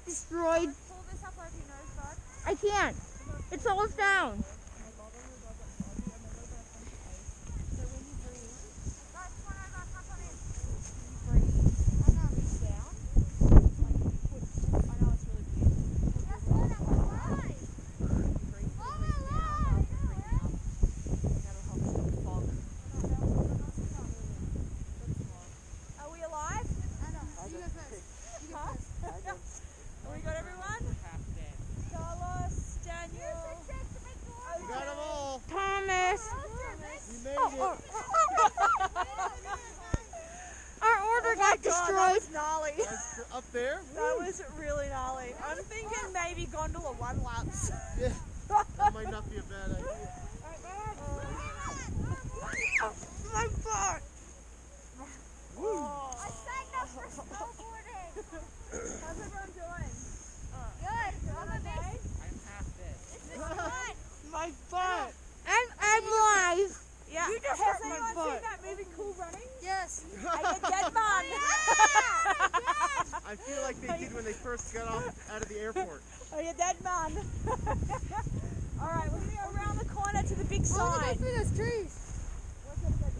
destroyed. Pull this up over your nose, bud. I can't. It's all down. We got everyone? Carlos, Daniel. You got them all. Thomas. You made it. Our order got That destroyed. was gnarly. That's up there? That was really gnarly. I'm thinking maybe gondola one laps. Yeah. That might not be a bad idea. My butt. Oh. I signed up for snowboarding. How's everyone doing? Good. I'm amazing. I'm half this. This is fun. My butt. I'm live. Yeah. You just Has hurt my anyone butt. seen that movie Cool Running? Yes. Are you dead, man? I feel like they did when they first got out of the airport. Are you dead, man? Alright, we're going to go around the corner to the big sign. those trees.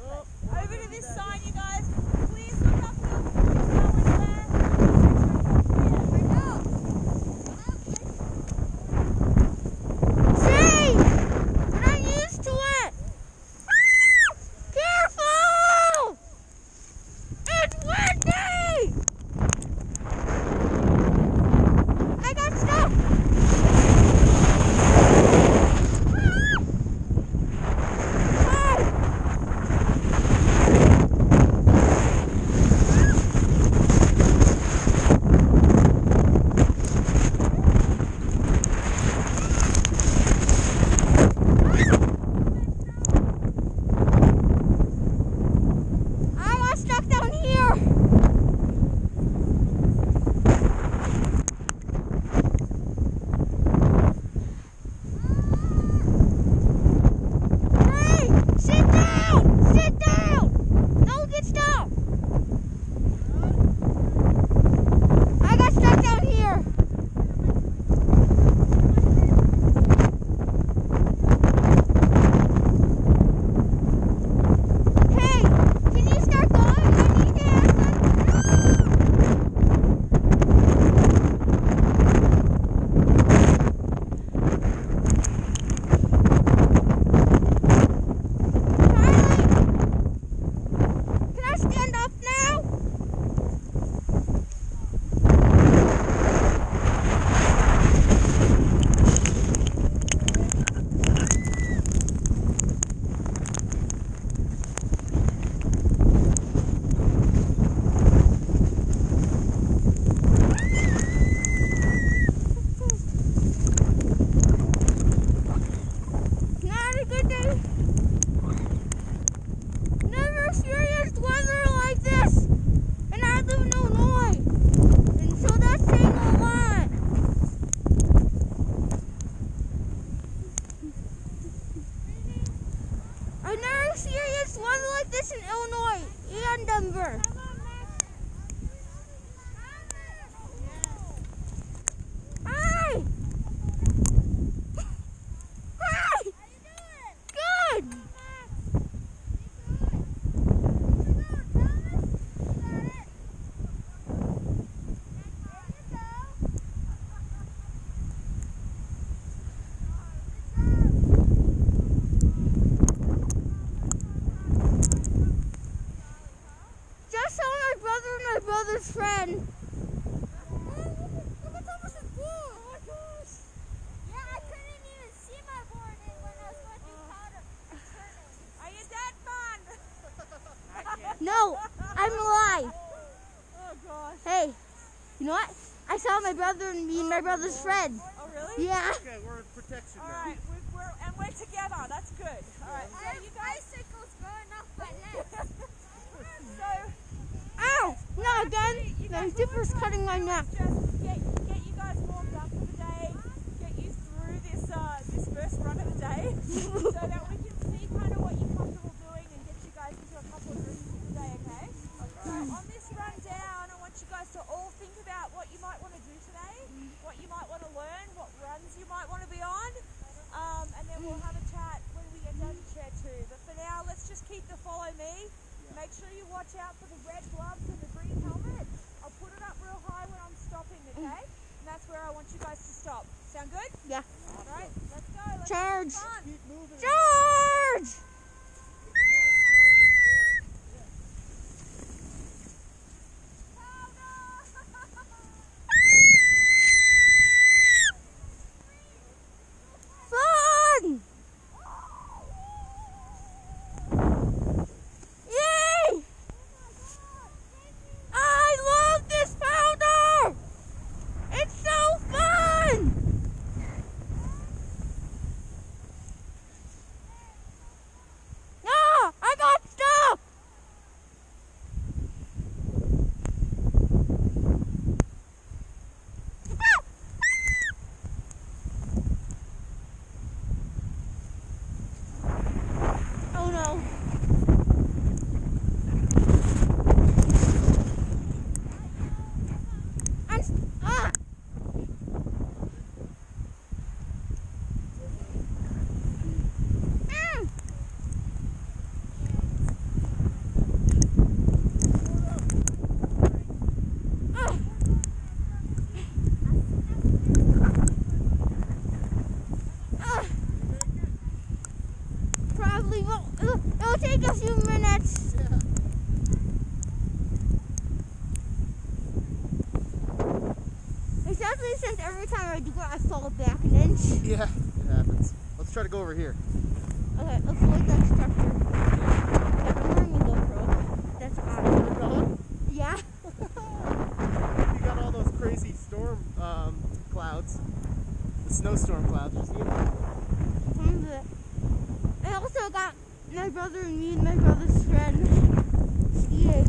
Oh. Over to this sign, you guys. Please look up the snow in there. See? We're not used to it. Careful! It's windy! I got stuck. I got stuck down here. Hey, sit down! Sit down! Don't get stuck. I got stuck down here. Hey, can you start going? I need to have Can I stand up now? Not a good day. Never experienced weather like this, and I live in Illinois, and so that's saying a lot. I've never experienced weather like this in Illinois and Denver. Hi! Hi! Good! Just saw my brother and my brother's friend. Look at Thomas's board. Oh my gosh. Yeah, I couldn't even see my board when I was going through powder and turning. Are you dead, man? No, I'm alive. Oh, gosh. Hey, you know what? I saw my brother and me and my brother's friend. Oh, really? Yeah. Okay, we're in protection now. Alright, we're together. That's good. Alright, so you guys. Icicles growing off my neck. So, Ow! No, again. you The guys, zipper's cutting my neck. just get you guys warmed up for the day, get you through this first run of the day, so that we can see kind of what you're comfortable doing and get you guys into a couple of routines for the day, okay? So on this run down, I want you guys to all think about what you might want to do today. we'll have a chat when we get down to chair 2. But for now, let's just keep the follow me. Make sure you watch out for the red gloves and the green helmet. I'll put it up real high when I'm stopping, okay? And that's where I want you guys to stop. Sound good? Yeah. All right, let's go. Let's Charge. have fun. Keep moving. Charge! Fun! Yay! I love this powder! It's so fun! No, I got stuck! Oh no. Ah! Mm. Ah. Ah. Probably will. It'll take a few minutes. Yeah. Especially since every time I do it, I fall back an inch. Yeah, it happens. Let's try to go over here. Okay, avoid that structure. Yeah, I'm wearing a GoPro. That's odd. Gone? Yeah. You got all those crazy storm clouds. The snowstorm clouds. You see them? Some of it. I also got my brother and me and my brother's friend skiing.